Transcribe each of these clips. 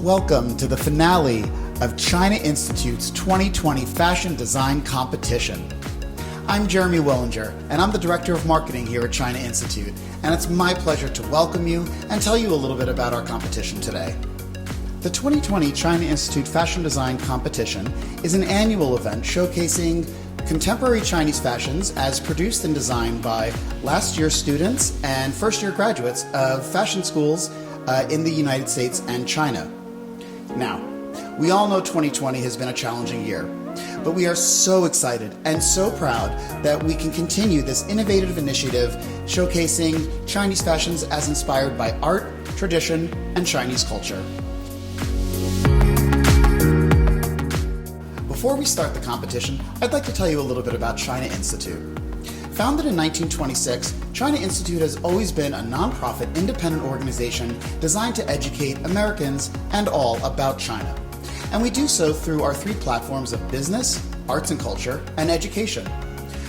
welcome to the finale of China Institute's 2020 Fashion Design Competition. I'm Jeremy Wellinger, and I'm the Director of Marketing here at China Institute, and it's my pleasure to welcome you and tell you a little bit about our competition today. The 2020 China Institute Fashion Design Competition is an annual event showcasing contemporary Chinese fashions as produced and designed by last year's students and first-year graduates of fashion schools in the United States and China. Now, we all know 2020 has been a challenging year, but we are so excited and so proud that we can continue this innovative initiative showcasing Chinese fashions as inspired by art, tradition, and Chinese culture. Before we start the competition, I'd like to tell you a little bit about China Institute. Founded in 1926, China Institute has always been a nonprofit independent organization designed to educate Americans and all about China. And we do so through our three platforms of business, arts and culture, and education.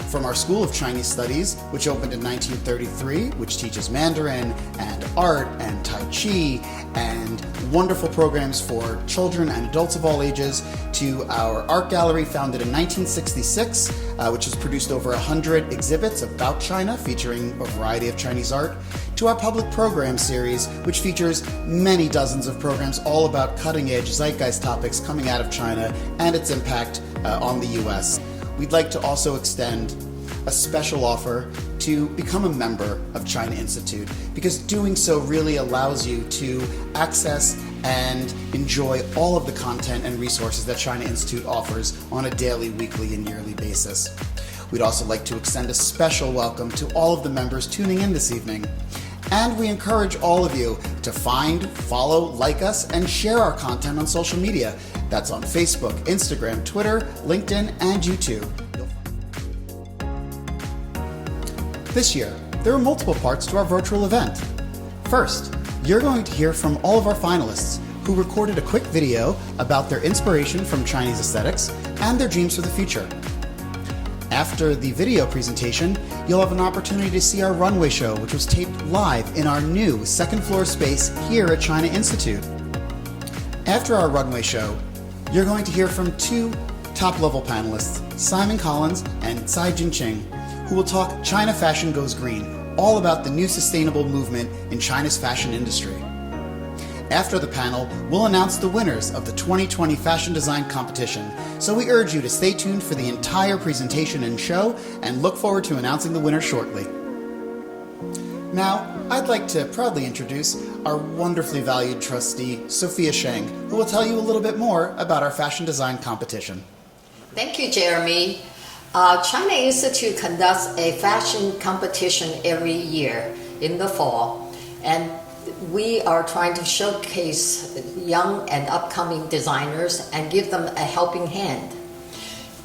From our School of Chinese Studies, which opened in 1933, which teaches Mandarin and art and Tai Chi and wonderful programs for children and adults of all ages, to our art gallery founded in 1966, which has produced over 100 exhibits about China featuring a variety of Chinese art, to our public program series, which features many dozens of programs all about cutting-edge zeitgeist topics coming out of China and its impact on the US. We'd like to also extend a special offer to become a member of China Institute, because doing so really allows you to access and enjoy all of the content and resources that China Institute offers on a daily, weekly, and yearly basis. We'd also like to extend a special welcome to all of the members tuning in this evening. And we encourage all of you to find, follow, like us, and share our content on social media. That's on Facebook, Instagram, Twitter, LinkedIn, and YouTube. This year, there are multiple parts to our virtual event. First, you're going to hear from all of our finalists who recorded a quick video about their inspiration from Chinese aesthetics and their dreams for the future. After the video presentation, you'll have an opportunity to see our runway show, which was taped live in our new second floor space here at China Institute. After our runway show, you're going to hear from two top-level panelists, Simon Collins and Jinqing, who will talk China Fashion Goes Green, all about the new sustainable movement in China's fashion industry. After the panel, we'll announce the winners of the 2020 Fashion Design Competition, so we urge you to stay tuned for the entire presentation and show, and look forward to announcing the winner shortly. Now, I'd like to proudly introduce our wonderfully valued trustee, Sophia Sheng, who will tell you a little bit more about our fashion design competition. Thank you, Jeremy. China Institute conducts a fashion competition every year in the fall, and we are trying to showcase young and upcoming designers and give them a helping hand.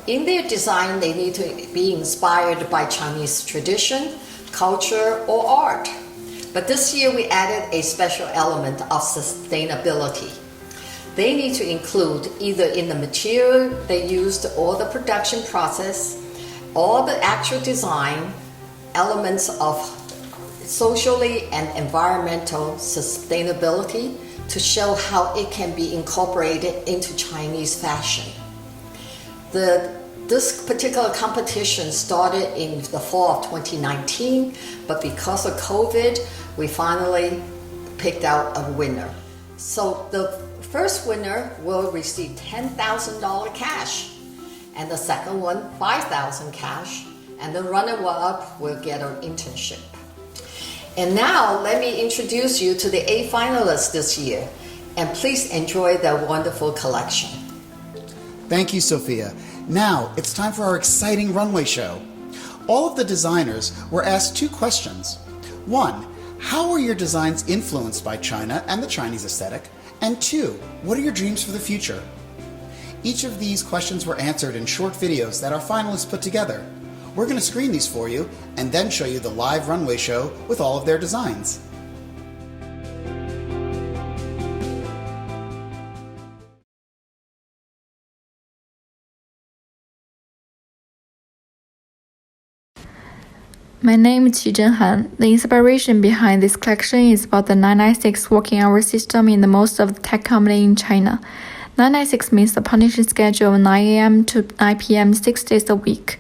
In their design, they need to be inspired by Chinese tradition, culture, or art. But this year we added a special element of sustainability. They need to include, either in the material they used or the production process, or the actual design, elements of socially and environmental sustainability to show how it can be incorporated into Chinese fashion. This particular competition started in the fall of 2019, but because of COVID, we finally picked out a winner. So the first winner will receive $10,000 cash, and the second one, $5,000 cash, and the runner-up will get an internship. And now, let me introduce you to the 8 finalists this year, and please enjoy their wonderful collection. Thank you, Sophia. Now, it's time for our exciting runway show. All of the designers were asked 2 questions. 1, how are your designs influenced by China and the Chinese aesthetic? And 2, what are your dreams for the future? Each of these questions were answered in short videos that our finalists put together. We're going to screen these for you and then show you the live runway show with all of their designs. My name is Jinqing. The inspiration behind this collection is about the 996 working hour system in the most of the tech company in China. 996 means the punishing schedule of 9 a.m. to 9 p.m. 6 days a week.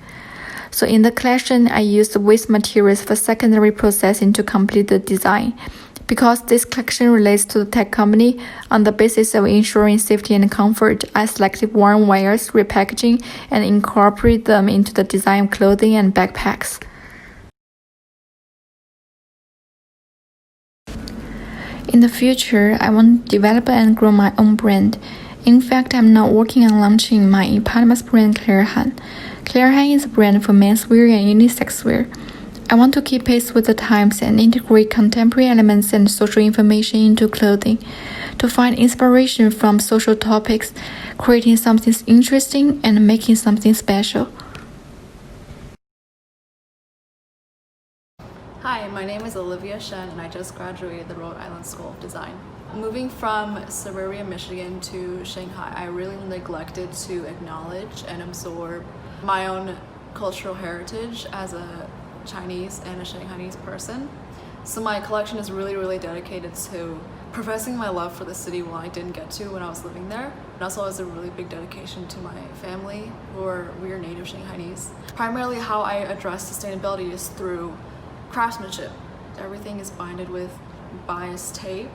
So in the collection, I used waste materials for secondary processing to complete the design. Because this collection relates to the tech company, on the basis of ensuring safety and comfort, I selected worn wires, repackaging, and incorporate them into the design of clothing and backpacks. In the future, I want to develop and grow my own brand. In fact, I'm now working on launching my eponymous brand, Claire Han. Claire Han is a brand for menswear and unisex wear. I want to keep pace with the times and integrate contemporary elements and social information into clothing. To find inspiration from social topics, creating something interesting and making something special. Hi, my name is Olivia Shen and I just graduated the Rhode Island School of Design. Moving from suburbia Michigan to Shanghai, I really neglected to acknowledge and absorb my own cultural heritage as a Chinese and a Shanghainese person. So my collection is really dedicated to professing my love for the city when I didn't get to when I was living there. And also as a really big dedication to my family, we are native Shanghainese. Primarily how I address sustainability is through craftsmanship. Everything is binded with bias tape.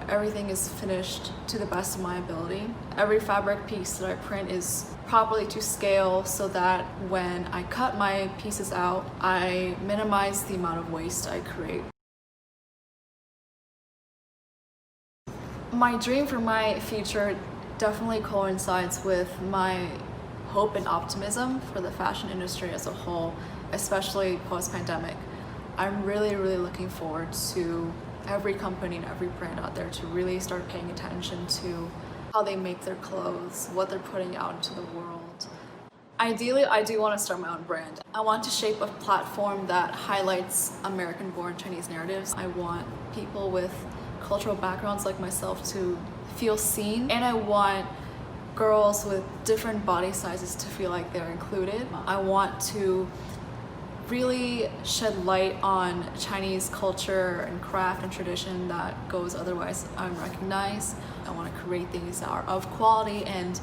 Everything is finished to the best of my ability. Every fabric piece that I print is properly to scale so that when I cut my pieces out, I minimize the amount of waste I create. My dream for my future definitely coincides with my hope and optimism for the fashion industry as a whole, especially post-pandemic. I'm really looking forward to every company and every brand out there to really start paying attention to how they make their clothes, what they're putting out into the world. Ideally, I do want to start my own brand. I want to shape a platform that highlights American-born Chinese narratives. I want people with cultural backgrounds like myself to feel seen, and I want girls with different body sizes to feel like they're included. I want to really shed light on Chinese culture and craft and tradition that goes otherwise unrecognized. I want to create things that are of quality and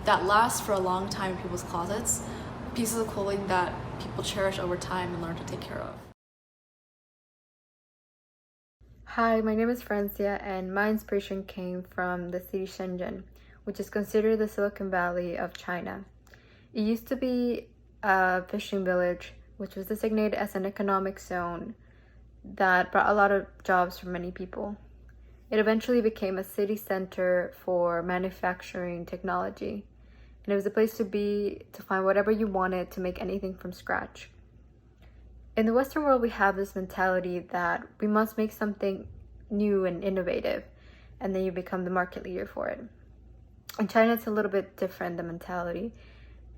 that last for a long time in people's closets, pieces of clothing that people cherish over time and learn to take care of. Hi, my name is Francia and my inspiration came from the city Shenzhen, which is considered the Silicon Valley of China. It used to be a fishing village, which was designated as an economic zone that brought a lot of jobs for many people. It eventually became a city center for manufacturing technology, and it was a place to be to find whatever you wanted to make anything from scratch. In the Western world, we have this mentality that we must make something new and innovative, and then you become the market leader for it. In China, it's a little bit different, the mentality.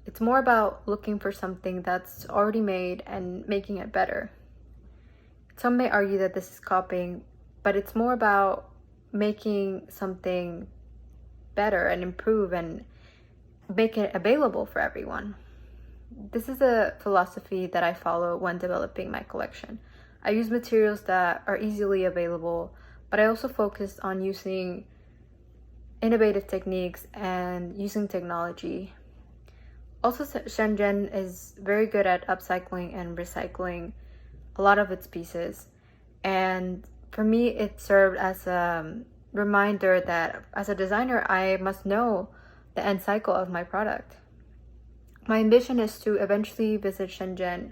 It's more about looking for something that's already made and making it better. Some may argue that this is copying, but it's more about making something better and improve and make it available for everyone. This is a philosophy that I follow when developing my collection. I use materials that are easily available, but I also focus on using innovative techniques and using technology. Also, Shenzhen is very good at upcycling and recycling a lot of its pieces. And for me, it served as a reminder that as a designer, I must know the end cycle of my product. My ambition is to eventually visit Shenzhen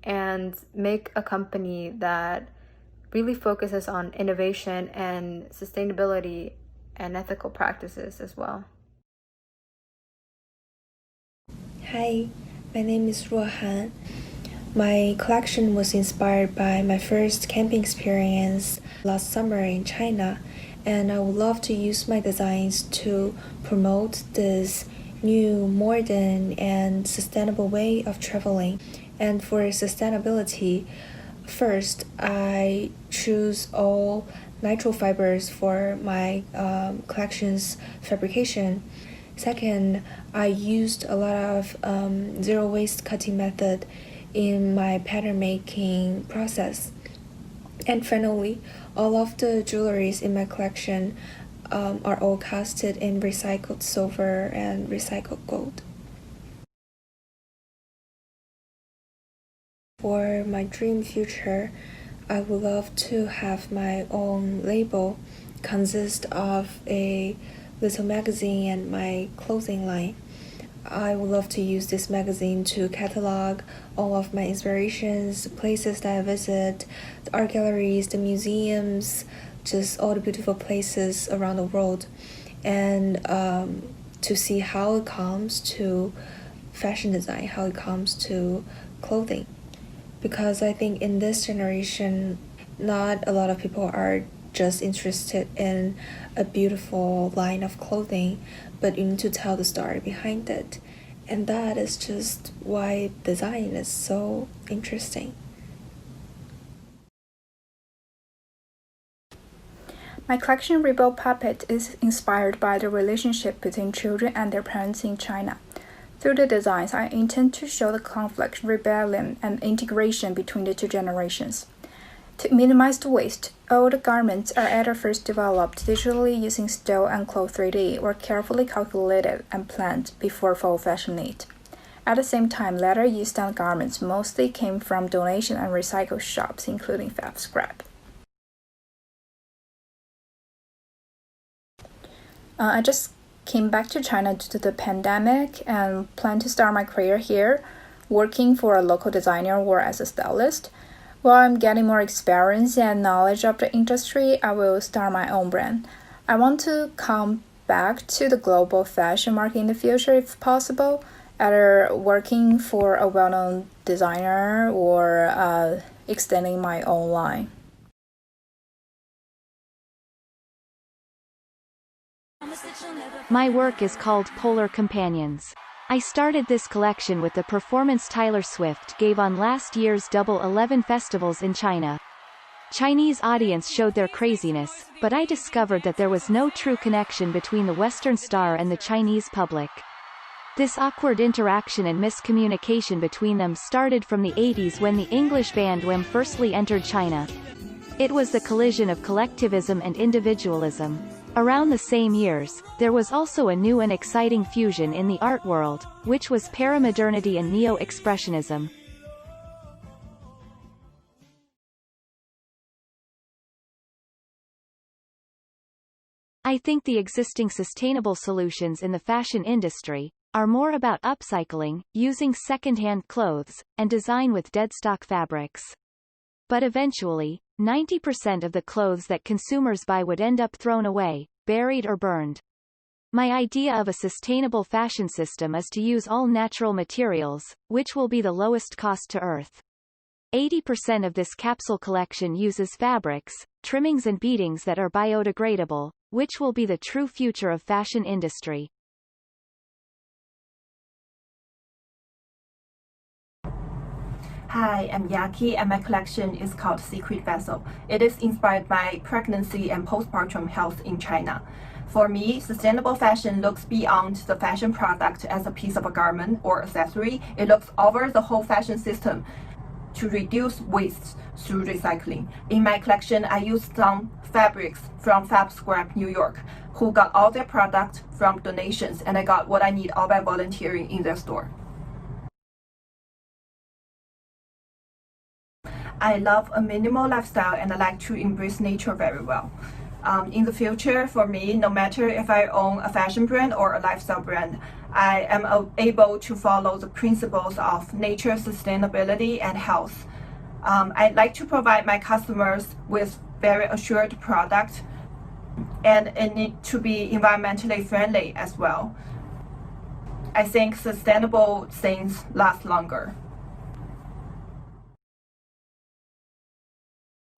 and make a company that really focuses on innovation and sustainability and ethical practices as well. Hi, my name is Ruohan. My collection was inspired by my first camping experience last summer in China, and I would love to use my designs to promote this new, modern, and sustainable way of traveling. And for sustainability, first, I choose all natural fibers for my collection's fabrication. Second, I used a lot of zero waste cutting method in my pattern making process. And finally, all of the jewelries in my collection are all casted in recycled silver and recycled gold. For my dream future, I would love to have my own label consist of a little magazine and my clothing line. I would love to use this magazine to catalog all of my inspirations, the places that I visit, the art galleries, the museums, just all the beautiful places around the world, and to see how it comes to fashion design, how it comes to clothing. Because I think in this generation, not a lot of people are just interested in a beautiful line of clothing, but you need to tell the story behind it. And that is just why design is so interesting. My collection Rebel Puppet is inspired by the relationship between children and their parents in China. Through the designs, I intend to show the conflict, rebellion, and integration between the two generations. To minimize the waste, all the garments are either first developed digitally using Still and Cloth 3D or carefully calculated and planned before full fashion need. At the same time, leather used on garments mostly came from donation and recycle shops, including fab scrap. I just came back to China due to the pandemic and plan to start my career here, working for a local designer or as a stylist. While I'm getting more experience and knowledge of the industry, I will start my own brand. I want to come back to the global fashion market in the future if possible, either working for a well-known designer or extending my own line. My work is called Polar Companions. I started this collection with the performance Taylor Swift gave on last year's Double 11 festivals in China. Chinese audience showed their craziness, but I discovered that there was no true connection between the Western star and the Chinese public. This awkward interaction and miscommunication between them started from the 80s when the English band Wham firstly entered China. It was the collision of collectivism and individualism. Around the same years, there was also a new and exciting fusion in the art world, which was paramodernity and neo-expressionism. I think the existing sustainable solutions in the fashion industry are more about upcycling, using second-hand clothes, and design with deadstock fabrics. But eventually, 90% of the clothes that consumers buy would end up thrown away, buried or burned. My idea of a sustainable fashion system is to use all natural materials, which will be the lowest cost to earth. 80% of this capsule collection uses fabrics, trimmings and beadings that are biodegradable, which will be the true future of fashion industry. Hi, I'm Yaki, and my collection is called Secret Vessel. It is inspired by pregnancy and postpartum health in China. For me, sustainable fashion looks beyond the fashion product as a piece of a garment or accessory. It looks over the whole fashion system to reduce waste through recycling. In my collection, I used some fabrics from Fab Scrap New York, who got all their product from donations, and I got what I need all by volunteering in their store. I love a minimal lifestyle and I like to embrace nature very well. In the future, for me, no matter if I own a fashion brand or a lifestyle brand, I am able to follow the principles of nature, sustainability, and health. I'd like to provide my customers with very assured product, and it needs to be environmentally friendly as well. I think sustainable things last longer.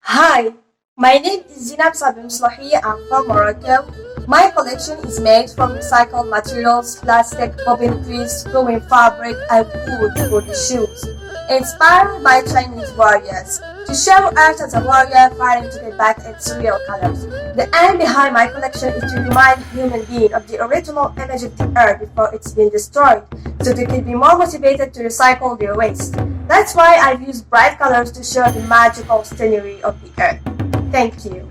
Hi, my name is Zinab Sabim Slahi. I'm from Morocco. My collection is made from recycled materials, plastic, bobbin prints, woven fabric, and wood for the shoes. Inspired by Chinese warriors, to show art as a warrior fighting to get back its real colors. The aim behind my collection is to remind human beings of the original image of the earth before it's been destroyed, so they can be more motivated to recycle their waste. That's why I've used bright colors to show the magical scenery of the earth. Thank you.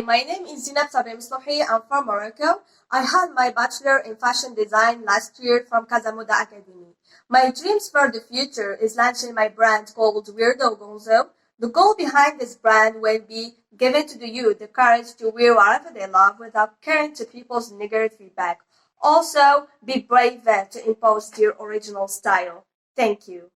My name is Zinab Sabem Slohi. I'm from Morocco. I had my bachelor in fashion design last year from Casamoda Academy. My dreams for the future is launching my brand called Weirdo Gonzo. The goal behind this brand will be giving to the youth the courage to wear whatever they love without caring to people's negative feedback. Also, be braver to impose their original style. Thank you.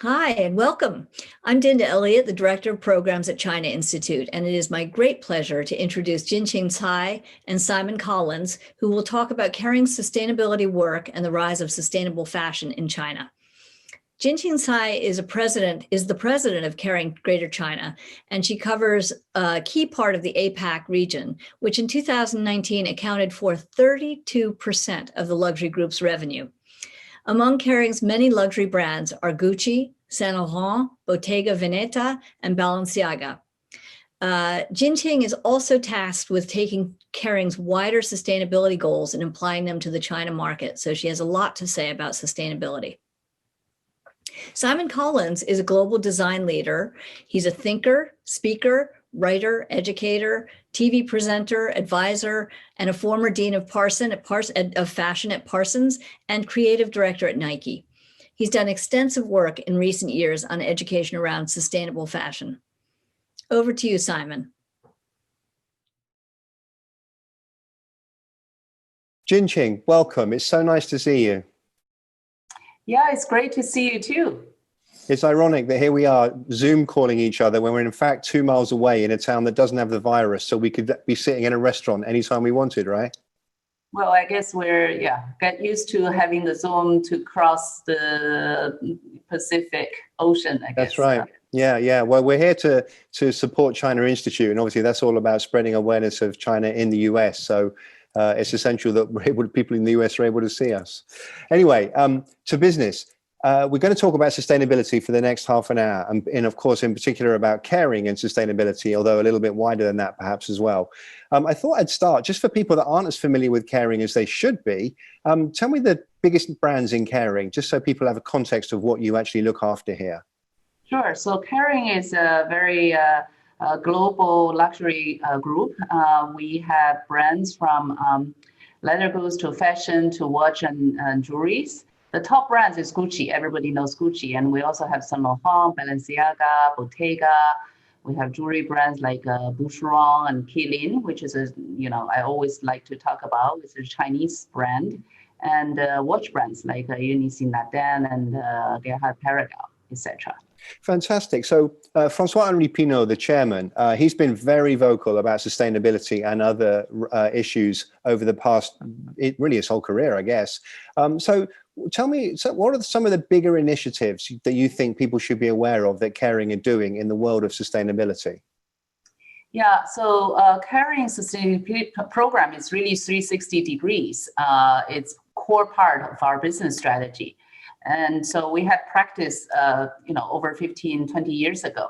Hi, and welcome. I'm Dinda Elliott, the Director of Programs at China Institute, and it is my great pleasure to introduce Jinqing Cai and Simon Collins, who will talk about carrying sustainability work and the rise of sustainable fashion in China. Jinqing Cai is the president of Caring Greater China, and she covers a key part of the APAC region, which in 2019 accounted for 32% of the luxury group's revenue. Among Kering's many luxury brands are Gucci, Saint Laurent, Bottega Veneta, and Balenciaga. Jinqing is also tasked with taking Kering's wider sustainability goals and applying them to the China market, so she has a lot to say about sustainability. Simon Collins is a global design leader. He's a thinker, speaker, writer, educator, TV presenter, advisor, and a former dean of fashion at Parsons and creative director at Nike. He's done extensive work in recent years on education around sustainable fashion. Over to you, Simon. Jinqing, welcome. It's so nice to see you. Yeah, it's great to see you too. It's ironic that here we are Zoom calling each other when we're in fact 2 miles away in a town that doesn't have the virus, so we could be sitting in a restaurant anytime we wanted, right? Well, I guess we're, get used to having the Zoom to cross the Pacific Ocean, I guess. That's right. Yeah. Well, we're here to support China Institute, and obviously that's all about spreading awareness of China in the US. So it's essential that people in the US are able to see us. Anyway, to business. We're going to talk about sustainability for the next half an hour, and of course, in particular about caring and sustainability, although a little bit wider than that perhaps as well. I thought I'd start, just for people that aren't as familiar with caring as they should be, tell me the biggest brands in caring, just so people have a context of what you actually look after here. Sure. So caring is a very global luxury group. We have brands from leather goods to fashion to watch and jewelries. The top brands is Gucci. Everybody knows Gucci. And we also have Saint Laurent, Balenciaga, Bottega. We have jewelry brands like Boucheron and Qilin, which is I always like to talk about. It's a Chinese brand. And watch brands like Ulysse Nardin and Gerhard Perregaux, etc. Fantastic. So Francois-Henri Pinault, the chairman, he's been very vocal about sustainability and other issues over the past, really his whole career, I guess. So tell me, what are some of the bigger initiatives that you think people should be aware of that Caring are doing in the world of sustainability? Yeah, so Caring Sustainability Program is really 360 degrees. It's core part of our business strategy. And so we had practiced, over 15, 20 years ago.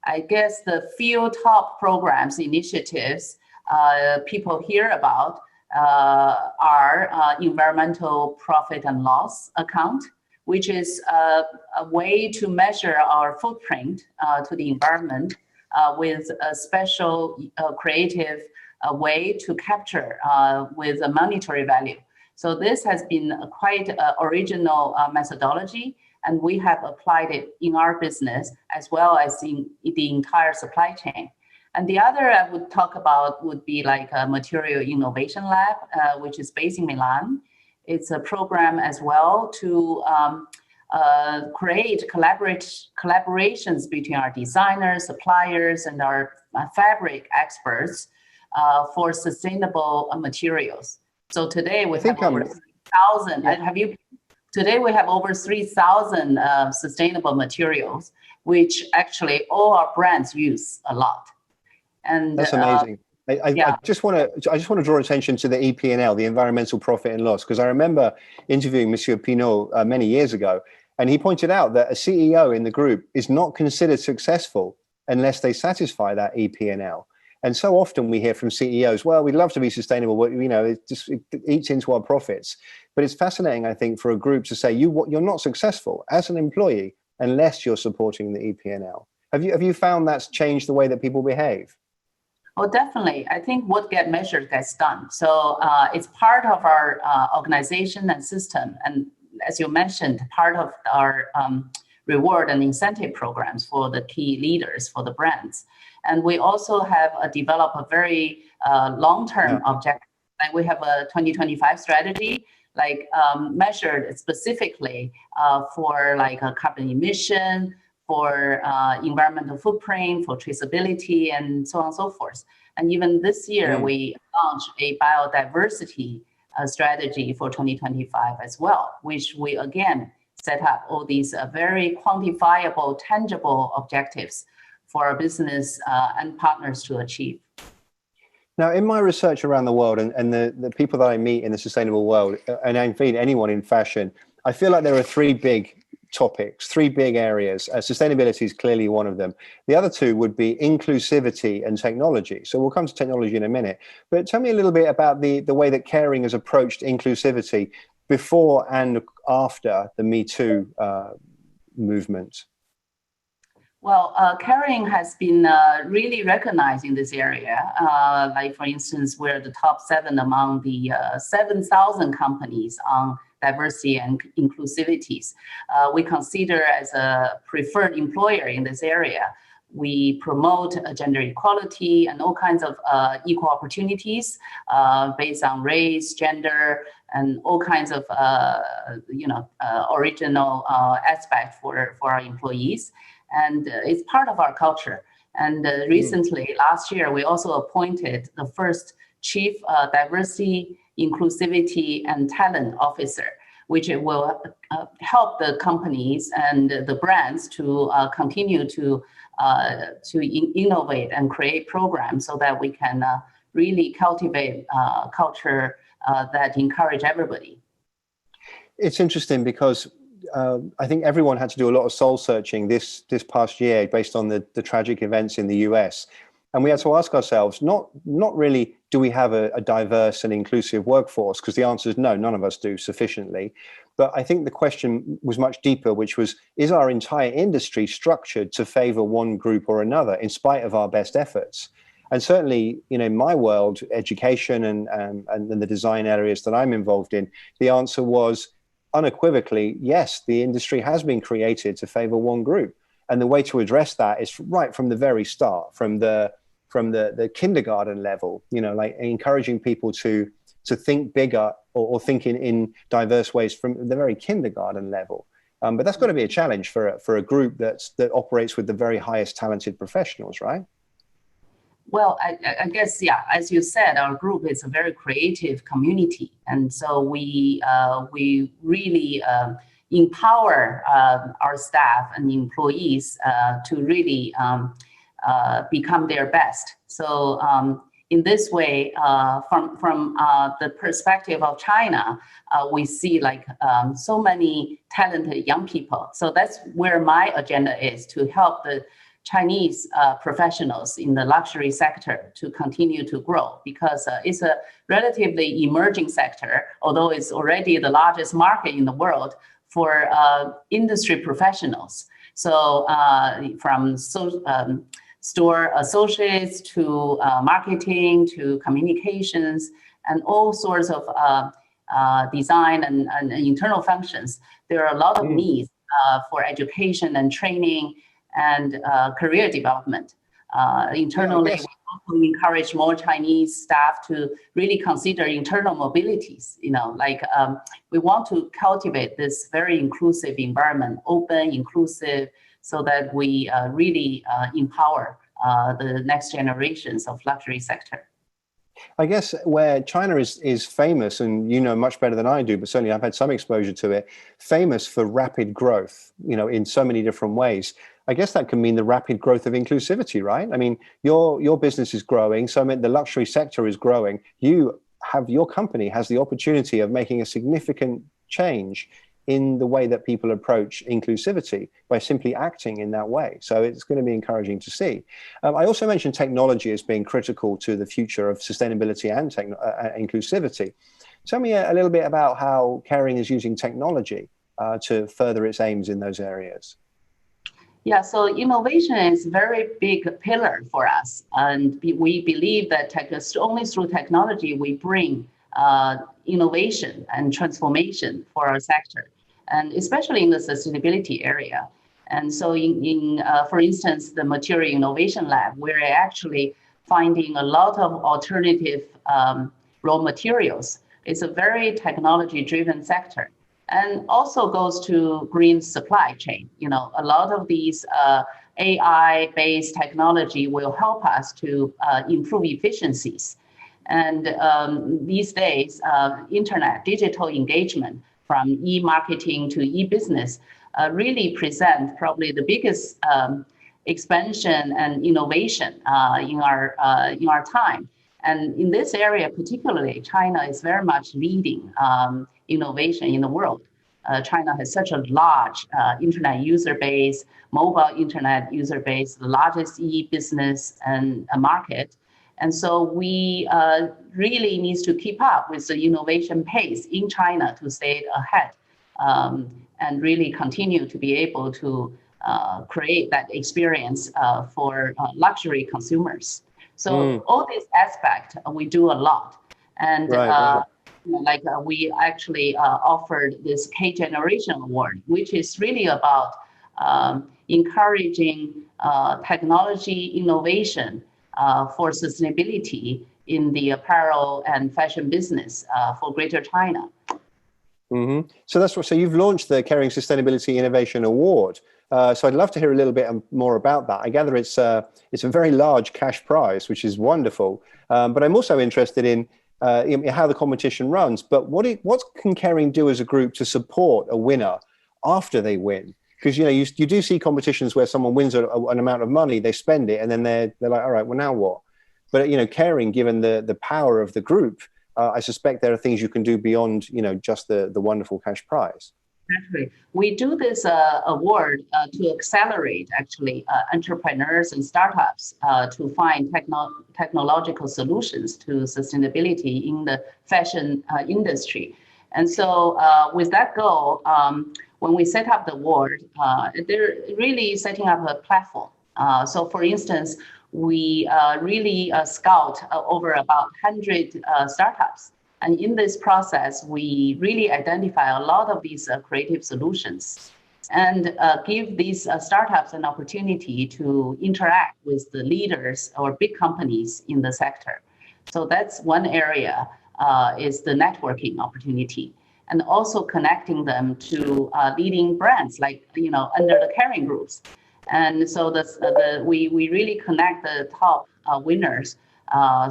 I guess the few top programs, initiatives people hear about are environmental profit and loss account, which is a way to measure our footprint to the environment with a special creative way to capture with a monetary value. So this has been a quite original methodology, and we have applied it in our business as well as in the entire supply chain. And the other I would talk about would be like a Material Innovation Lab, which is based in Milan. It's a program as well to create collaborations between our designers, suppliers, and our fabric experts for sustainable materials. So today we have over 3,000. Today we have over 3,000 sustainable materials, which actually all our brands use a lot. And that's amazing. I just want to draw attention to the EP&L, the environmental profit and loss, because I remember interviewing Monsieur Pinault many years ago, and he pointed out that a CEO in the group is not considered successful unless they satisfy that EP&L. And so often we hear from CEOs, well, we'd love to be sustainable, but it eats into our profits. But it's fascinating, I think, for a group to say you're not successful as an employee unless you're supporting the EP&L. Have you found that's changed the way that people behave? Oh, definitely. I think what gets measured gets done. So it's part of our organization and system. And as you mentioned, part of our reward and incentive programs for the key leaders, for the brands. And we also have developed a very long-term objective. Like we have a 2025 strategy, measured specifically for like a carbon emission, for environmental footprint, for traceability, and so on and so forth. And even this year, we launched a biodiversity strategy for 2025 as well, which we again set up all these very quantifiable, tangible objectives for our business and partners to achieve. Now, in my research around the world and the people that I meet in the sustainable world, and indeed anyone in fashion, I feel like there are three big topics, three big areas. Sustainability is clearly one of them. The other two would be inclusivity and technology. So we'll come to technology in a minute. But tell me a little bit about the way that Kering has approached inclusivity before and after the Me Too movement. Well, Kering has been really recognized in this area. Like, for instance, we're the top 7 among the 7,000 companies on diversity and inclusivities. We consider as a preferred employer in this area. We promote gender equality and all kinds of equal opportunities based on race, gender, and all kinds of original aspects for our employees. And it's part of our culture. And recently, last year, we also appointed the first Chief Diversity, Inclusivity, and Talent Officer, which will help the companies and the brands to continue to innovate and create programs so that we can really cultivate culture that encourage everybody. It's interesting because I think everyone had to do a lot of soul searching this past year based on the tragic events in the US. And we had to ask ourselves, not really, do we have a diverse and inclusive workforce? Because the answer is no, none of us do sufficiently. But I think the question was much deeper, which was, is our entire industry structured to favor one group or another in spite of our best efforts? And certainly, in my world, education and the design areas that I'm involved in, the answer was unequivocally, yes, the industry has been created to favor one group. And the way to address that is right from the very start, from the kindergarten level, like encouraging people to think bigger or think in diverse ways from the very kindergarten level. But that's got to be a challenge for a group that operates with the very highest talented professionals, right? Well, I guess, yeah, as you said, our group is a very creative community. And so we really empower our staff and employees to really become their best. So in this way, from the perspective of China, we see like so many talented young people. So that's where my agenda is, to help the Chinese professionals in the luxury sector to continue to grow, because it's a relatively emerging sector, although it's already the largest market in the world for industry professionals. So from store associates to marketing to communications and all sorts of design and internal functions, there are a lot of needs for education and training and career development. Internally, we also encourage more Chinese staff to really consider internal mobilities. We want to cultivate this very inclusive environment, open, inclusive, so that we really empower the next generations of luxury sector. I guess where China is famous, and much better than I do, but certainly I've had some exposure to it, famous for rapid growth, in so many different ways. I guess that can mean the rapid growth of inclusivity, right? I mean, your business is growing, so the luxury sector is growing. Your company has the opportunity of making a significant change in the way that people approach inclusivity by simply acting in that way. So it's going to be encouraging to see. I also mentioned technology as being critical to the future of sustainability and inclusivity. Tell me a little bit about how Kering is using technology to further its aims in those areas. Yeah, so innovation is a very big pillar for us. And we believe that only through technology we bring innovation and transformation for our sector, and especially in the sustainability area. And so for instance, the Material Innovation Lab, we're actually finding a lot of alternative raw materials It's a very technology-driven sector, and also goes to green supply chain. You know, a lot of these AI-based technology will help us to improve efficiencies. And these days, internet digital engagement from e-marketing to e-business really present probably the biggest expansion and innovation in our time. And in this area particularly, China is very much leading innovation in the world. China has such a large internet user base, mobile internet user base, the largest e-business and market. And so we really need to keep up with the innovation pace in China to stay ahead and really continue to be able to create that experience for luxury consumers. So all these aspects, we do a lot. And we actually offered this K Generation Award, which is really about encouraging technology innovation for sustainability in the apparel and fashion business for Greater China. So so you've launched the Caring Sustainability Innovation Award. So I'd love to hear a little bit more about that. I gather it's a very large cash prize, which is wonderful. But I'm also interested in how the competition runs. But what can Caring do as a group to support a winner after they win? Because you do see competitions where someone wins an amount of money, they spend it, and then they're like, all right, well now what? But Caring, given the power of the group, I suspect there are things you can do beyond just the wonderful cash prize. Exactly. We do this award to accelerate actually entrepreneurs and startups to find technological solutions to sustainability in the fashion industry. And so with that goal, when we set up the award, they're really setting up a platform. So for instance, we really scout over about 100 startups. And in this process, we really identify a lot of these creative solutions and give these startups an opportunity to interact with the leaders or big companies in the sector. So that's one area, is the networking opportunity, and also connecting them to leading brands like, under the Caring groups. And so we really connect the top winners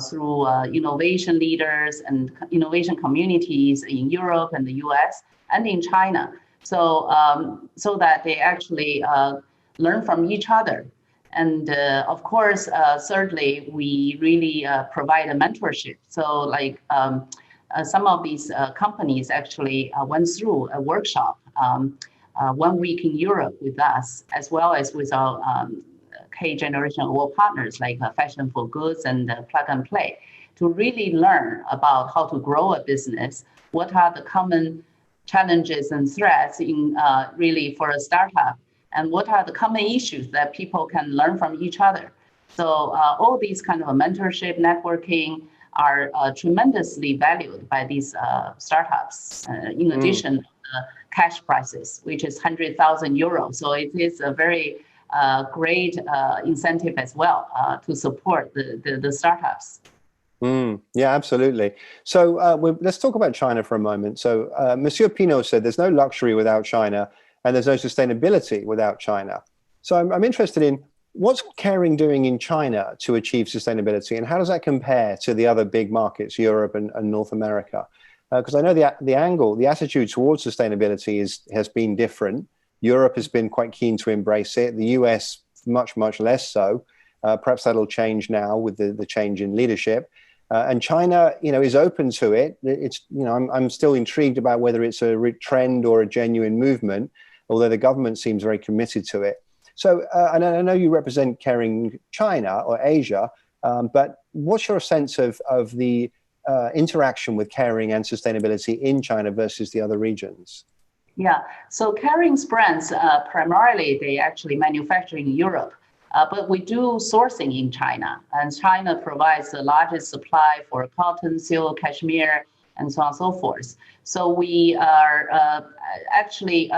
through innovation leaders and innovation communities in Europe and the US and in China. So so that they actually learn from each other. And of course, thirdly, we really provide a mentorship. So like some of these companies actually went through a workshop 1 week in Europe with us, as well as with our K Generation Award partners like Fashion for Goods and Plug and Play, to really learn about how to grow a business, what are the common challenges and threats in really for a startup, and what are the common issues that people can learn from each other. So all these kind of mentorship, networking are tremendously valued by these startups, in addition to the cash prizes, which is 100,000 euros. So it is a very great incentive as well to support the startups. Yeah, absolutely. So let's talk about China for a moment. So Monsieur Pinault said there's no luxury without China and there's no sustainability without China. So I'm interested in what's Caring doing in China to achieve sustainability, and how does that compare to the other big markets, Europe and North America? Because I know the attitude towards sustainability has been different. Europe has been quite keen to embrace it. The US, much, much less so. Perhaps that'll change now with the change in leadership. And China, is open to it. It's, I'm still intrigued about whether it's a trend or a genuine movement, although the government seems very committed to it. So, and I know you represent Caring China or Asia, but what's your sense of the interaction with Caring and sustainability in China versus the other regions? Yeah, so Caring's brands, primarily, they actually manufacture in Europe, but we do sourcing in China. And China provides the largest supply for cotton, silk, cashmere, and so on and so forth. So we are actually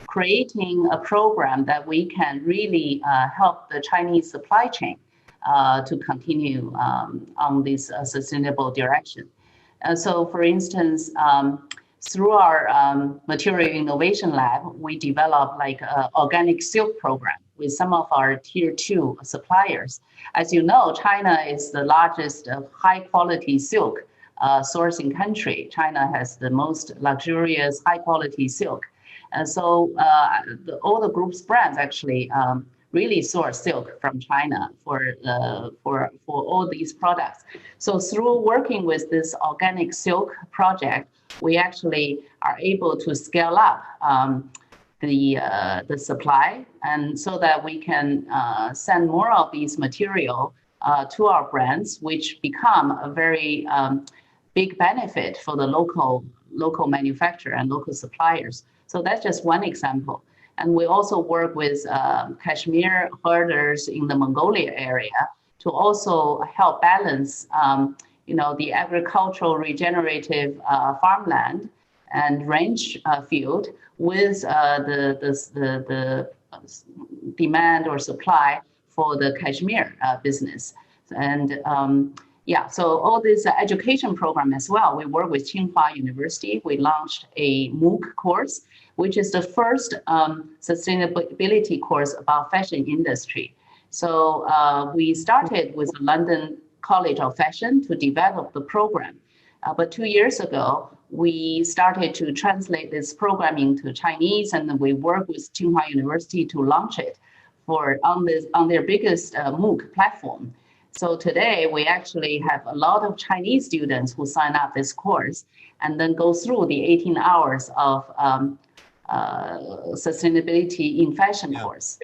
creating a program that we can really help the Chinese supply chain to continue on this sustainable direction. So for instance, through our material innovation lab, we develop like an organic silk program with some of our tier 2 suppliers. As you know, China is the largest high quality silk sourcing country. China has the most luxurious high quality silk. And so all the group's brands actually really source silk from China for all these products. So through working with this organic silk project, we actually are able to scale up the supply, and so that we can send more of these material to our brands, which become a very big benefit for the local manufacturer and local suppliers. So that's just one example. And we also work with cashmere herders in the Mongolia area to also help balance the agricultural regenerative farmland and range field with the demand or supply for the cashmere business. And so all this education program as well, we work with Tsinghua University. We launched a MOOC course, which is the first sustainability course about fashion industry. So we started with the London College of Fashion to develop the program. But 2 years ago, we started to translate this program into Chinese, and we worked with Tsinghua University to launch it on their biggest MOOC platform. So today, we actually have a lot of Chinese students who sign up this course and then go through the 18 hours of sustainability in fashion course.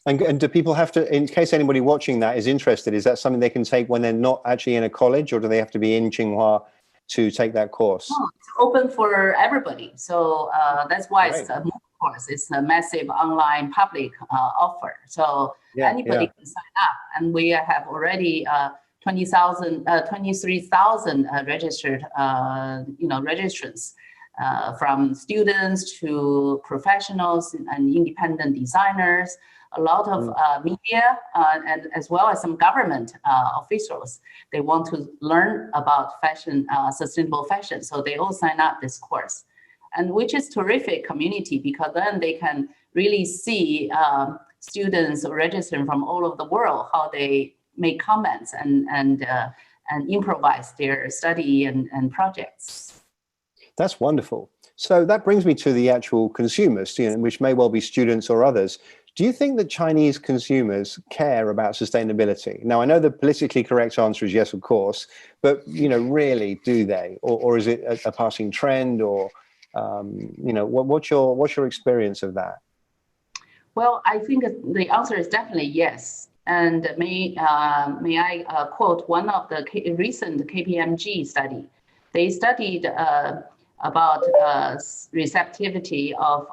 And do people have to, in case anybody watching that is interested, is that something they can take when they're not actually in a college, or do they have to be in Tsinghua to take that course? Oh, it's open for everybody. So that's why it's a MOOC course. It's a massive online public offer. So anybody can sign up. And we have already 23,000 registered, registrants. From students to professionals and independent designers, a lot of media, and as well as some government officials. They want to learn about fashion, sustainable fashion. So they all sign up this course, and which is terrific community, because then they can really see students registering from all over the world, how they make comments and improvise their study and projects. That's wonderful. So that brings me to the actual consumers, which may well be students or others. Do you think that Chinese consumers care about sustainability? Now, I know the politically correct answer is yes, of course, but really, do they, or is it a passing trend, or what's your experience of that? Well, I think the answer is definitely yes. And may I quote one of the recent KPMG study? They studied about receptivity of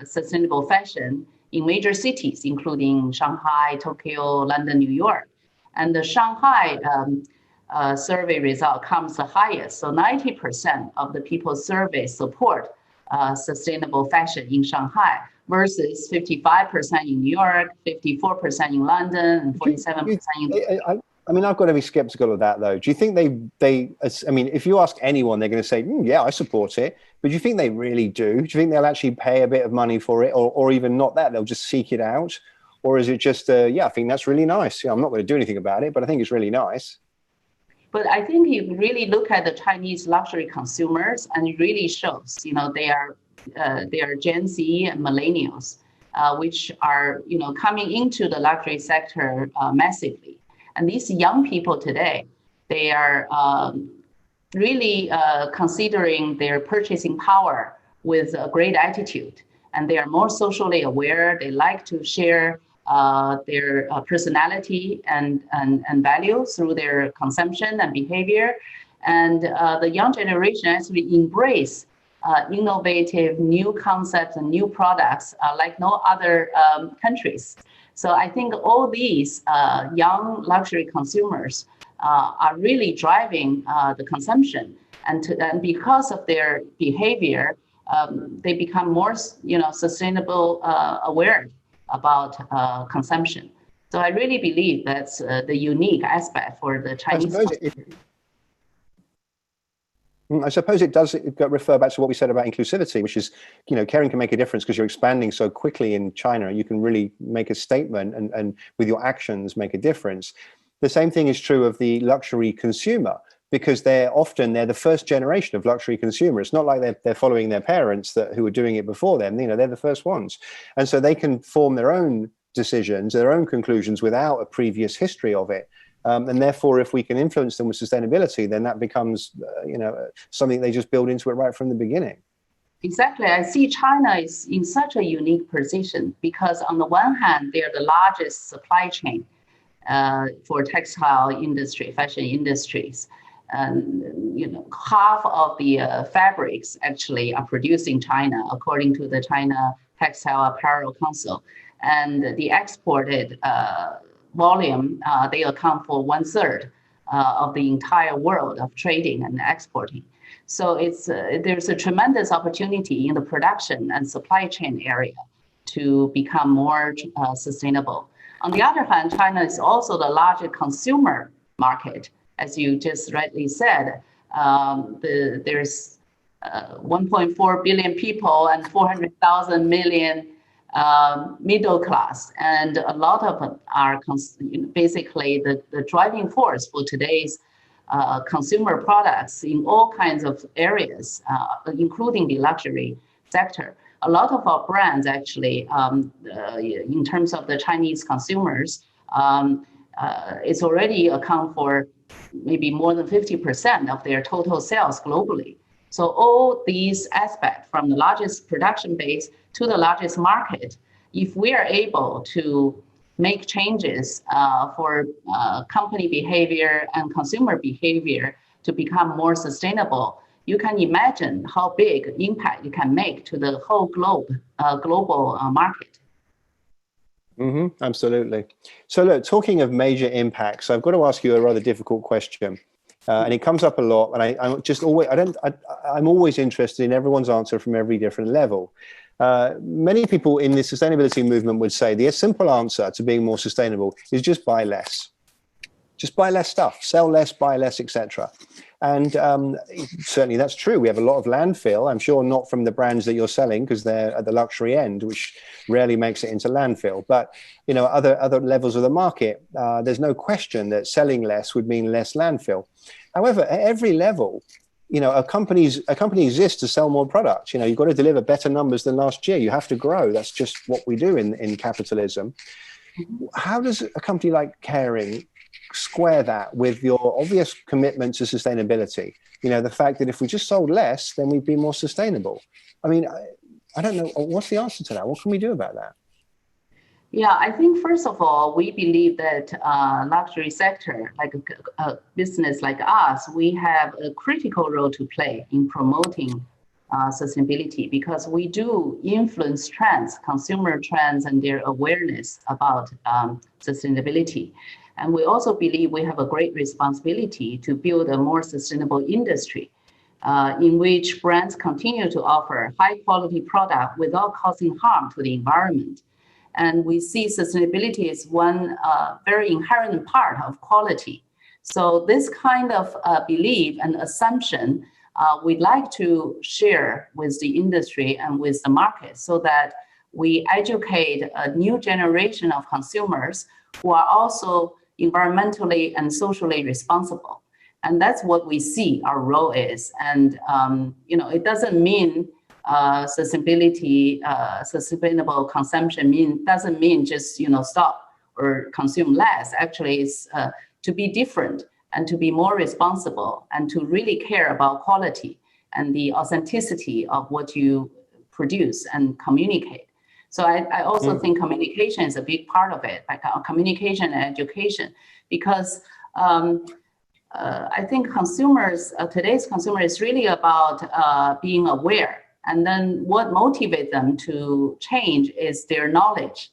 sustainable fashion in major cities, including Shanghai, Tokyo, London, New York. And the Shanghai survey result comes the highest. So 90% of the people surveyed support sustainable fashion in Shanghai, versus 55% in New York, 54% in London, and 47% in... I mean, I've got to be skeptical of that, though. Do you think if you ask anyone, they're going to say, yeah, I support it. But do you think they really do? Do you think they'll actually pay a bit of money for it, or even not that, they'll just seek it out? Or is it just, I think that's really nice. Yeah, I'm not going to do anything about it, but I think it's really nice. But I think you really look at the Chinese luxury consumers, and it really shows, they are Gen Z and millennials, which are, coming into the luxury sector massively. And these young people today, they are really considering their purchasing power with a great attitude. And they are more socially aware. They like to share their personality and value through their consumption and behavior. And the young generation actually embrace innovative new concepts and new products like no other countries. So I think all these young luxury consumers are really driving the consumption, and because of their behavior, they become more, sustainable aware about consumption. So I really believe that's the unique aspect for the Chinese. I suppose it does refer back to what we said about inclusivity, which is, caring can make a difference because you're expanding so quickly in China. You can really make a statement and with your actions make a difference. The same thing is true of the luxury consumer, because they're the first generation of luxury consumer. It's not like they're following their parents who were doing it before them. They're the first ones. And so they can form their own decisions, their own conclusions without a previous history of it. And therefore, if we can influence them with sustainability, then that becomes, something they just build into it right from the beginning. Exactly. I see China is in such a unique position because on the one hand, they're the largest supply chain for textile industry, fashion industries. And, half of the fabrics actually are produced in China, according to the China Textile Apparel Council. And the exported volume, they account for 1/3 of the entire world of trading and exporting. So there's a tremendous opportunity in the production and supply chain area to become more sustainable. On the other hand, China is also the largest consumer market. As you just rightly said, there's 1.4 billion people and 400,000 million middle class, and a lot of them are basically the driving force for today's consumer products in all kinds of areas, including the luxury sector. A lot of our brands actually, in terms of the Chinese consumers, it's already account for maybe more than 50% of their total sales globally. So all these aspects, from the largest production base to the largest market, if we are able to make changes for company behavior and consumer behavior to become more sustainable, you can imagine how big impact it can make to the whole global market. Absolutely. So look, talking of major impacts, I've got to ask you a rather difficult question. And it comes up a lot, and I'm always interested in everyone's answer from every different level. Many people in the sustainability movement would say the simple answer to being more sustainable is just buy less. Just buy less stuff, sell less, buy less, etc. And certainly that's true. We have a lot of landfill. I'm sure not from the brands that you're selling because they're at the luxury end, which rarely makes it into landfill. But other levels of the market, there's no question that selling less would mean less landfill. However, at every level, a company exists to sell more products. You've got to deliver better numbers than last year. You have to grow. That's just what we do in capitalism. How does a company like Kering square that with your obvious commitment to sustainability? The fact that if we just sold less, then we'd be more sustainable. I mean, I don't know. What's the answer to that? What can we do about that? Yeah, I think first of all, we believe that luxury sector, like a business like us, we have a critical role to play in promoting sustainability because we do influence trends, consumer trends, and their awareness about sustainability. And we also believe we have a great responsibility to build a more sustainable industry in which brands continue to offer high quality product without causing harm to the environment. And we see sustainability as one very inherent part of quality. So this kind of belief and assumption we'd like to share with the industry and with the market so that we educate a new generation of consumers who are also environmentally and socially responsible. And that's what we see our role is. And it doesn't mean sustainable consumption doesn't mean just stop or consume less. Actually, it's to be different and to be more responsible and to really care about quality and the authenticity of what you produce and communicate. So I also think communication is a big part of it, like communication and education, because I think today's consumer is really about being aware. And then what motivates them to change is their knowledge.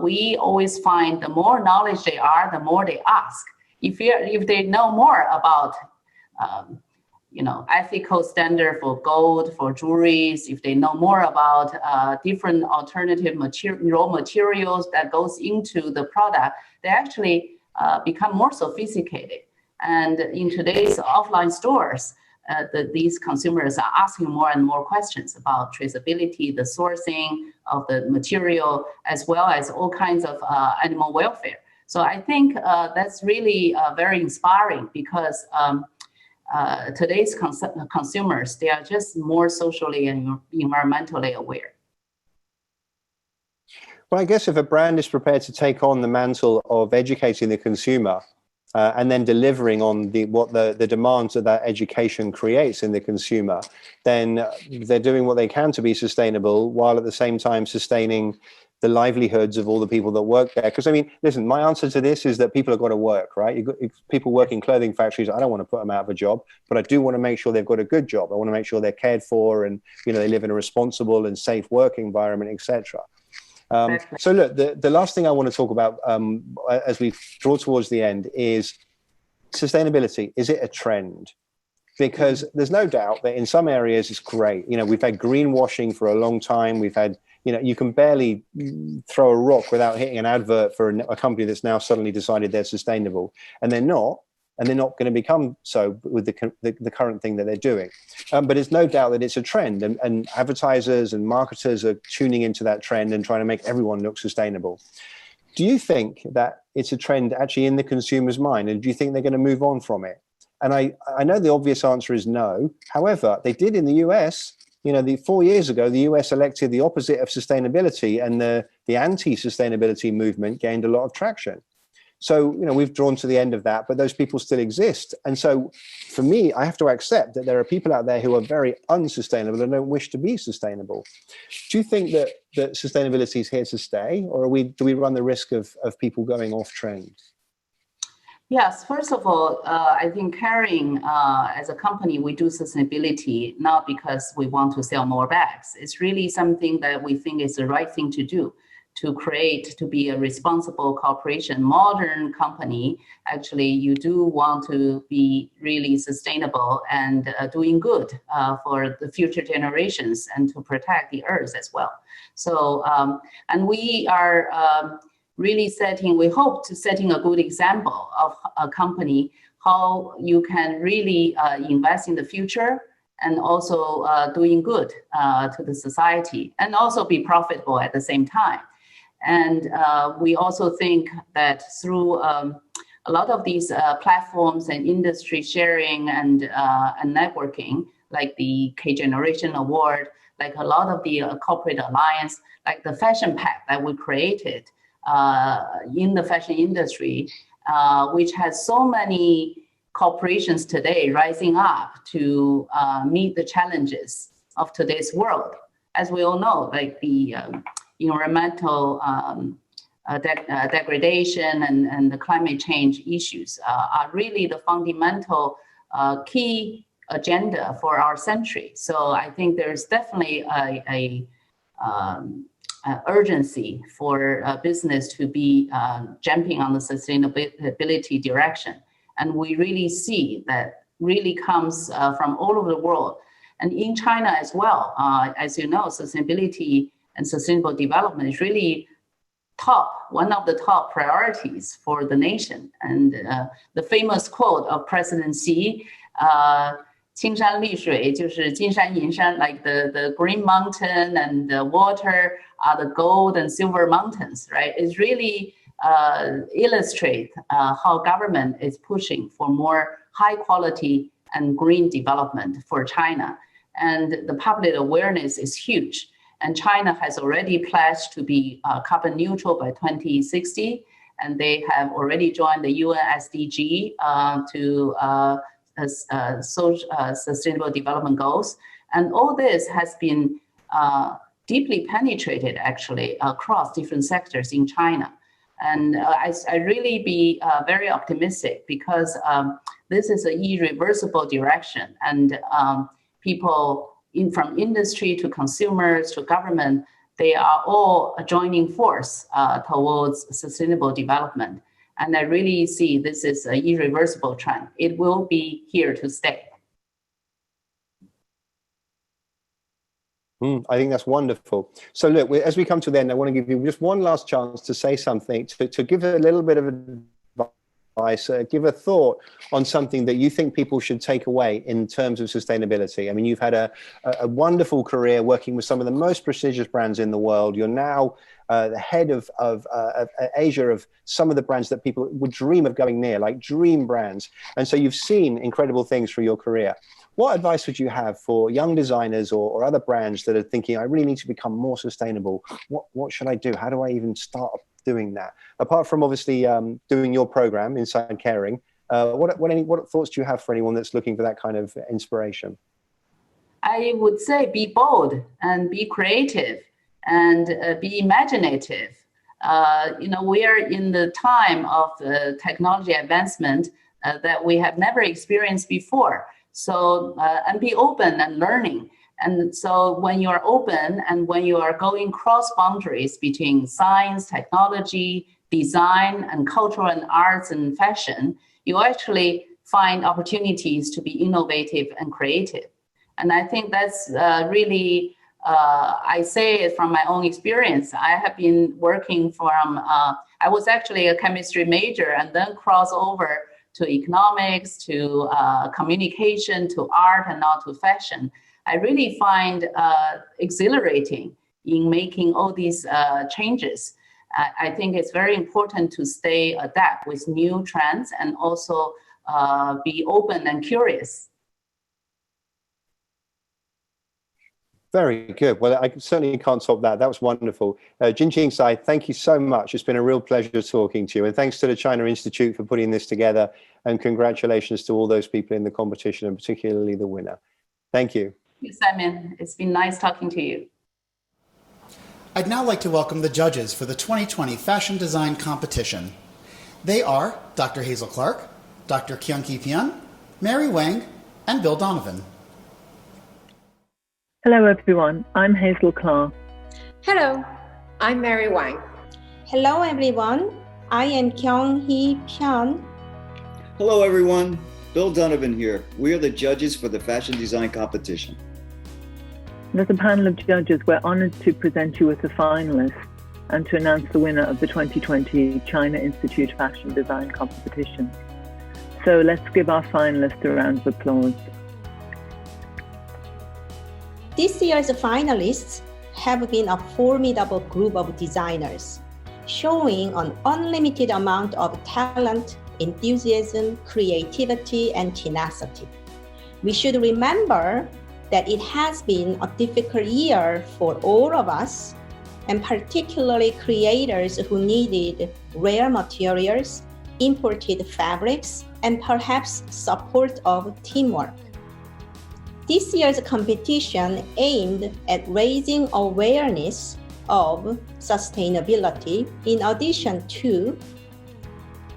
We always find the more knowledge they are, the more they ask. If they know more about ethical standard for gold, for jewelries, if they know more about different alternative raw materials that goes into the product, they actually become more sophisticated. And in today's offline stores, these consumers are asking more and more questions about traceability, the sourcing of the material, as well as all kinds of animal welfare. So I think that's really very inspiring, because today's consumers, they are just more socially and environmentally aware. Well, I guess if a brand is prepared to take on the mantle of educating the consumer and then delivering on what the demands that education creates in the consumer, then they're doing what they can to be sustainable, while at the same time sustaining the livelihoods of all the people that work there. Because I mean, listen, my answer to this is that people have got to work, right? People work in clothing factories. I don't want to put them out of a job, but I do want to make sure they've got a good job. I want to make sure they're cared for, and they live in a responsible and safe work environment, etc. So look, the last thing I want to talk about as we draw towards the end is sustainability. Is it a trend? Because there's no doubt that in some areas it's great. We've had greenwashing for a long time. We've had, you can barely throw a rock without hitting an advert for a company that's now suddenly decided they're sustainable, and they're not. And they're not going to become so with the current thing that they're doing. But it's no doubt that it's a trend, and advertisers and marketers are tuning into that trend and trying to make everyone look sustainable. Do you think that it's a trend actually in the consumer's mind, and do you think they're going to move on from it? And I know the obvious answer is no. However, they did in the US. 4 years ago, the US elected the opposite of sustainability, and the anti-sustainability movement gained a lot of traction. So, we've drawn to the end of that, but those people still exist. And so for me, I have to accept that there are people out there who are very unsustainable and don't wish to be sustainable. Do you think that sustainability is here to stay, or do we run the risk of people going off trend? Yes, first of all, I think Kering, as a company, we do sustainability not because we want to sell more bags. It's really something that we think is the right thing to do, to be a responsible corporation, modern company. Actually, you do want to be really sustainable and doing good for the future generations, and to protect the earth as well. So, and we are really we hope to setting a good example of a company, how you can really invest in the future, and also doing good to the society, and also be profitable at the same time. And we also think that through a lot of these platforms and industry sharing and networking, like the K Generation Award, like a lot of the corporate alliance, like the fashion pact that we created in the fashion industry, which has so many corporations today rising up to meet the challenges of today's world. As we all know, like the environmental degradation and the climate change issues are really the fundamental key agenda for our century. So I think there's definitely a urgency for business to be jumping on the sustainability direction. And we really see that really comes from all over the world. And in China as well, as you know, sustainability and sustainable development is really one of the top priorities for the nation. And the famous quote of President Xi, 青山绿水就是金山银山, like the green mountain and the water are the gold and silver mountains, right? It really illustrates how government is pushing for more high quality and green development for China. And the public awareness is huge. And China has already pledged to be carbon neutral by 2060. And they have already joined the UN SDG to sustainable development goals. And all this has been deeply penetrated actually across different sectors in China. And I really be very optimistic, because this is an irreversible direction, and people from industry to consumers to government, they are all joining force towards sustainable development. And I really see this is an irreversible trend. It will be here to stay. I think that's wonderful. So look, as we come to the end, I want to give you just one last chance to say something, to give a little bit of advice advice, give a thought on something that you think people should take away in terms of sustainability. I mean, you've had a wonderful career working with some of the most prestigious brands in the world. You're now the head of Asia of some of the brands that people would dream of going near, like dream brands. And so you've seen incredible things through your career. What advice would you have for young designers or other brands that are thinking, I really need to become more sustainable? What should I do? How do I even start doing that? Apart from obviously doing your program, Inside Caring, what thoughts do you have for anyone that's looking for that kind of inspiration? I would say be bold and be creative and be imaginative. We are in the time of the technology advancement that we have never experienced before. So, and be open and learning. And so when you are open and when you are going cross boundaries between science, technology, design, and cultural and arts and fashion, you actually find opportunities to be innovative and creative. And I think that's really, I say it from my own experience. I have been working from, I was actually a chemistry major and then cross over to economics, to communication, to art, and now to fashion. I really find exhilarating in making all these changes. I think it's very important to adapt with new trends and also be open and curious. Very good. Well, I certainly can't top that. That was wonderful. Jinqing Tsai, thank you so much. It's been a real pleasure talking to you. And thanks to the China Institute for putting this together. And congratulations to all those people in the competition, and particularly the winner. Thank you. Thank you, Simon. It's been nice talking to you. I'd now like to welcome the judges for the 2020 Fashion Design Competition. They are Dr. Hazel Clark, Dr. Kyung-Hee Pian, Mary Wang, and Bill Donovan. Hello everyone, I'm Hazel Clark. Hello, I'm Mary Wang. Hello everyone, I am Kyung-Hee Pian. Hello everyone, Bill Donovan here. We are the judges for the fashion design competition. As a panel of judges, we're honored to present you with the finalists and to announce the winner of the 2020 China Institute Fashion Design Competition. So let's give our finalists a round of applause. This year's finalists have been a formidable group of designers, showing an unlimited amount of talent, enthusiasm, creativity, and tenacity. We should remember that it has been a difficult year for all of us, and particularly creators who needed rare materials, imported fabrics, and perhaps support of teamwork. This year's competition aimed at raising awareness of sustainability in addition to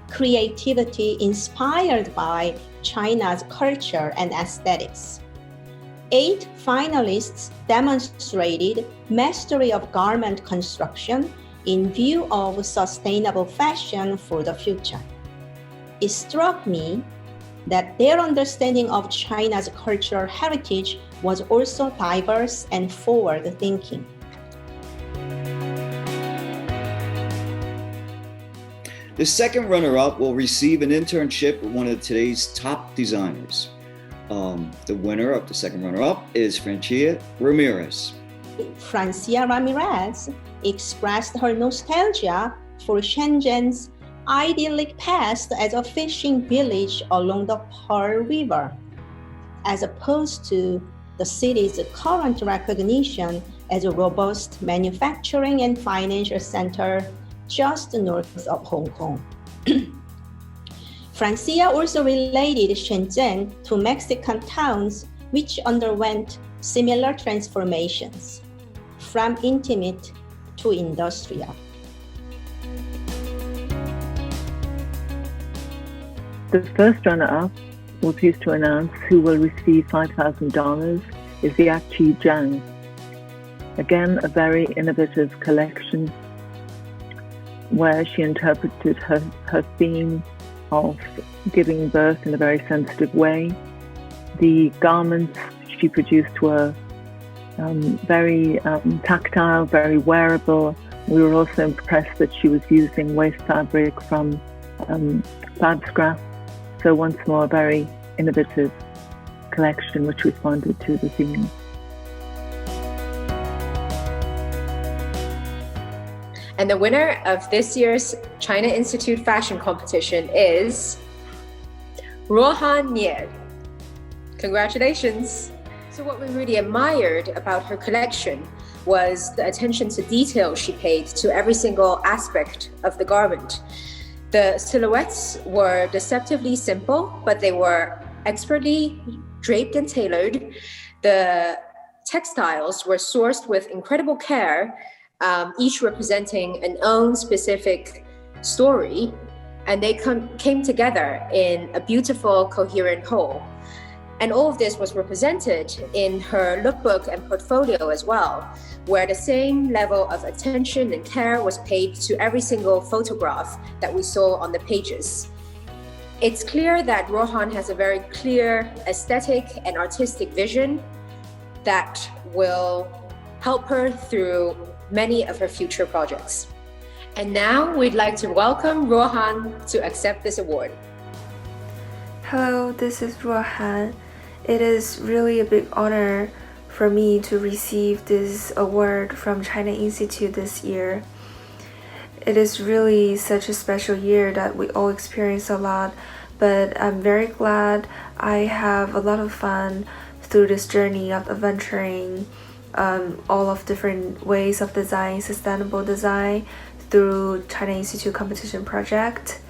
creativity inspired by China's culture and aesthetics. 8 finalists demonstrated mastery of garment construction in view of sustainable fashion for the future. It struck me that their understanding of China's cultural heritage was also diverse and forward-thinking. The second runner-up will receive an internship with one of today's top designers. The winner of the second runner-up is Francia Ramirez. Francia Ramirez expressed her nostalgia for Shenzhen's idyllic past as a fishing village along the Pearl River, as opposed to the city's current recognition as a robust manufacturing and financial center just north of Hong Kong. Francia also related Shenzhen to Mexican towns which underwent similar transformations, from intimate to industrial. The first runner-up, we're pleased to announce, who will receive $5,000 is Yachi Zhang. Again, a very innovative collection where she interpreted her theme of giving birth in a very sensitive way. The garments she produced were very tactile, very wearable. We were also impressed that she was using waste fabric from fab scrap. So once more, a very innovative collection which responded to the theme. And the winner of this year's China Institute Fashion Competition is Ruohan Nie. Congratulations! So what we really admired about her collection was the attention to detail she paid to every single aspect of the garment. The silhouettes were deceptively simple, but they were expertly draped and tailored. The textiles were sourced with incredible care, each representing an own specific story, and they came together in a beautiful, coherent whole. And all of this was represented in her lookbook and portfolio as well, where the same level of attention and care was paid to every single photograph that we saw on the pages. It's clear that Ruohan has a very clear aesthetic and artistic vision that will help her through many of her future projects. And now we'd like to welcome Ruohan to accept this award. Hello, this is Ruohan. It is really a big honor for me to receive this award from China Institute this year. It is really such a special year that we all experience a lot, but I'm very glad I have a lot of fun through this journey of adventuring all of different ways of design, sustainable design, through China Institute competition project.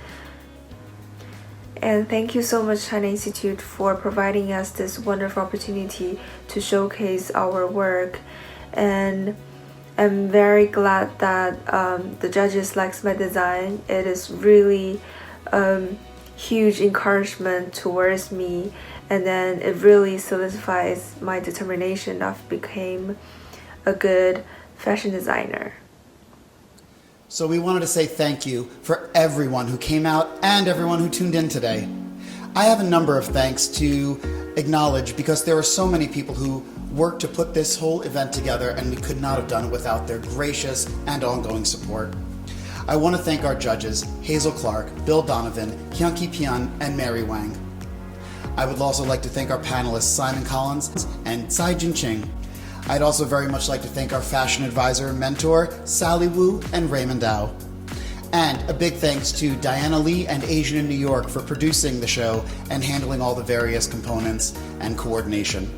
And thank you so much, China Institute, for providing us this wonderful opportunity to showcase our work. And I'm very glad that the judges likes my design. It is really huge encouragement towards me, and then it really solidifies my determination of become a good fashion designer. So we wanted to say thank you for everyone who came out and everyone who tuned in today. I have a number of thanks to acknowledge because there are so many people who worked to put this whole event together, and we could not have done it without their gracious and ongoing support. I want to thank our judges, Hazel Clark, Bill Donovan, Hyunki Pian, and Mary Wang. I would also like to thank our panelists, Simon Collins and Tsai Jinqing. I'd also very much like to thank our fashion advisor and mentor, Sally Wu and Raymond Dow. And a big thanks to Diana Lee and Asian in New York for producing the show and handling all the various components and coordination.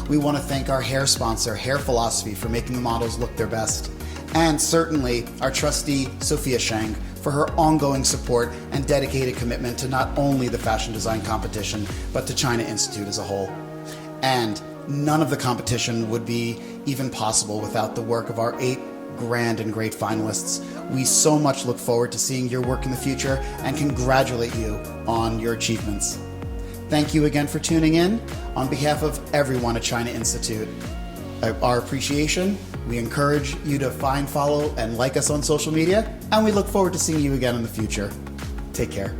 We want to thank our hair sponsor, Hair Philosophy, for making the models look their best. And certainly our trustee, Sophia Shang, for her ongoing support and dedicated commitment to not only the fashion design competition, but to China Institute as a whole. And none of the competition would be even possible without the work of our 8 grand and great finalists. We so much look forward to seeing your work in the future and congratulate you on your achievements. Thank you again for tuning in. On behalf of everyone at China Institute, our appreciation, we encourage you to find, follow, and like us on social media, and we look forward to seeing you again in the future. Take care.